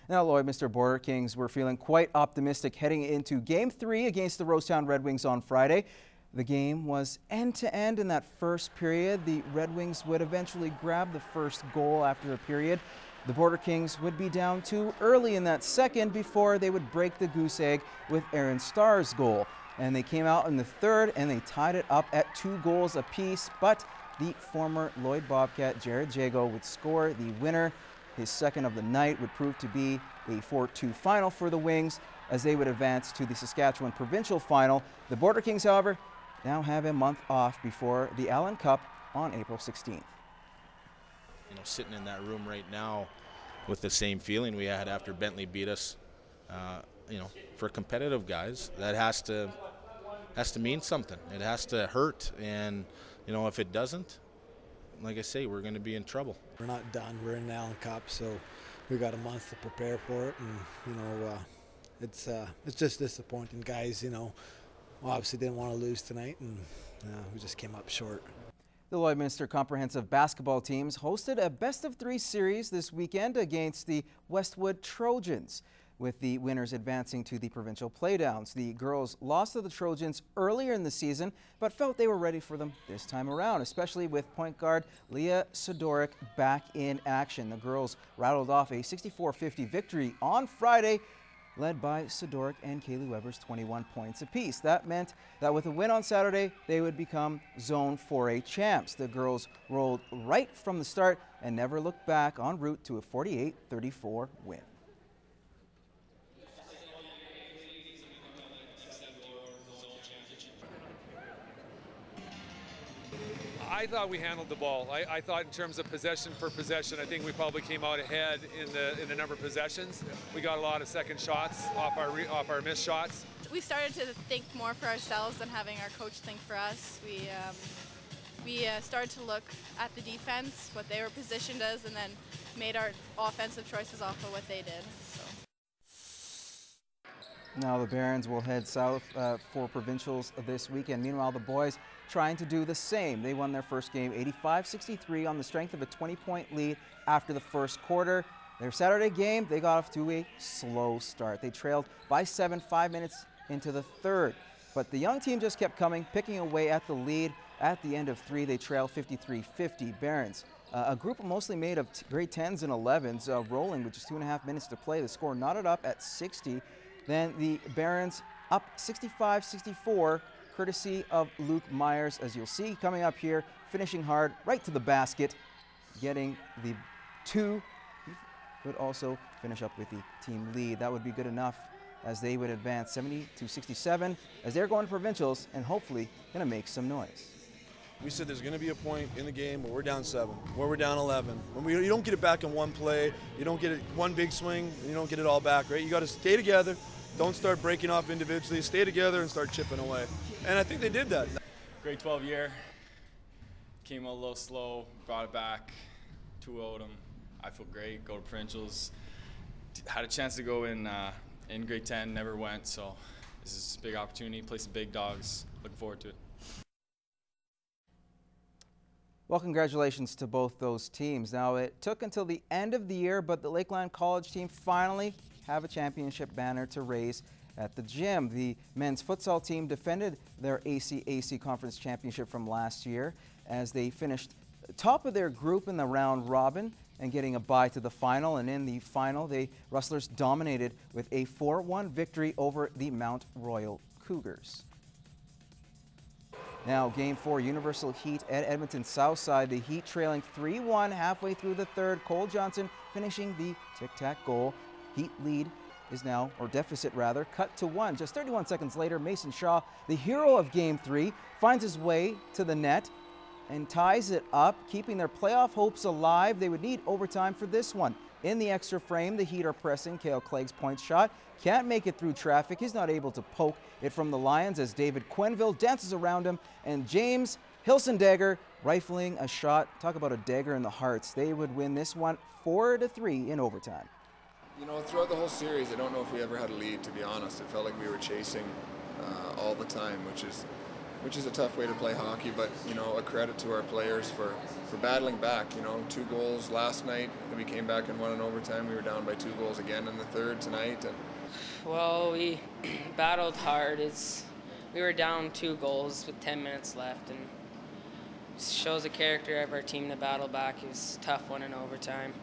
Now, Lloyd, Mr. Border Kings were feeling quite optimistic heading into Game 3 against the Rosetown Red Wings on Friday. The game was end-to-end in that first period. The Red Wings would eventually grab the first goal after a period. The Border Kings would be down 2 early in that second before they would break the goose egg with Aaron Starr's goal. And they came out in the third and they tied it up at 2 goals apiece. But the former Lloyd Bobcat, Jared Jago, would score the winner. His second of the night would prove to be a 4-2 final for the Wings as they would advance to the Saskatchewan Provincial Final. The Border Kings, however, now have a month off before the Allen Cup on April 16th. You know, sitting in that room right now with the same feeling we had after Bentley beat us, you know, for competitive guys, that has to mean something. It has to hurt, and you know, if it doesn't, like I say, we're going to be in trouble. We're not done. We're in the Allen Cup, so we got a month to prepare for it, and you know, it's just disappointing. Guys, you know, obviously didn't want to lose tonight, and we just came up short. The Lloydminster Comprehensive basketball teams hosted a best-of-3 series this weekend against the Westwood Trojans, with the winners advancing to the provincial playdowns. The girls lost to the Trojans earlier in the season, but felt they were ready for them this time around, especially with point guard Leah Sidoric back in action. The girls rattled off a 64-50 victory on Friday, led by Sidoric and Kaylee Weber's 21 points apiece. That meant that with a win on Saturday, they would become Zone 4A champs. The girls rolled right from the start and never looked back, en route to a 48-34 win. I thought we handled the ball. I thought in terms of possession for possession, I think we probably came out ahead in the number of possessions. We got a lot of second shots off our missed shots. We started to think more for ourselves than having our coach think for us. We started to look at the defense, what they were positioned as, and then made our offensive choices off of what they did. So. Now the Barons will head south for provincials this weekend. Meanwhile, the boys trying to do the same. They won their first game 85-63 on the strength of a 20-point lead after the first quarter. Their Saturday game, they got off to a slow start. They trailed by 7 5 minutes into the third. But the young team just kept coming, picking away at the lead. At the end of 3, they trailed 53-50. Barons, a group mostly made of grade 10s and 11s, rolling with just 2.5 minutes to play. The score knotted up at 60. Then the Barons up 65-64, courtesy of Luke Myers, as you'll see coming up here, finishing hard right to the basket, getting the 2. He would also finish up with the team lead. That would be good enough as they would advance 70-67 as they're going to provincials and hopefully going to make some noise. We said there's going to be a point in the game where we're down 7, where we're down 11. When you don't get it back in one play, you don't get it one big swing, you don't get it all back, right? You got to stay together. Don't start breaking off individually. Stay together and start chipping away. And I think they did that. Grade 12 year. Came a little slow, brought it back, 2-0'd them. I feel great, go to provincials. Had a chance to go in grade 10, never went, so this is a big opportunity, play some big dogs. Looking forward to it. Well, congratulations to both those teams. Now, it took until the end of the year, but the Lakeland College team finally have a championship banner to raise at the gym. The men's futsal team defended their ACAC Conference Championship from last year as they finished top of their group in the round robin and getting a bye to the final. And in the final, the Rustlers dominated with a 4-1 victory over the Mount Royal Cougars. Now, Game 4, Universal Heat at Edmonton Southside. The Heat trailing 3-1 halfway through the third. Cole Johnson finishing the tic-tac goal. Heat lead is now, or deficit rather, cut to 1. Just 31 seconds later, Mason Shaw, the hero of Game 3, finds his way to the net and ties it up, keeping their playoff hopes alive. They would need overtime for this one. In the extra frame, the Heat are pressing. Cale Clegg's point shot can't make it through traffic. He's not able to poke it from the Lions as David Quenville dances around him, and James Hilsendagger rifling a shot. Talk about a dagger in the hearts. They would win this one 4-3 in overtime. You know, throughout the whole series, I don't know if we ever had a lead, to be honest. It felt like we were chasing all the time, which is which is a tough way to play hockey, but, you know, a credit to our players for battling back. You know, 2 goals last night, and we came back and won in overtime. We were down by 2 goals again in the third tonight. And well, we battled hard. We were down 2 goals with 10 minutes left, and shows the character of our team to battle back. It was a tough one in overtime.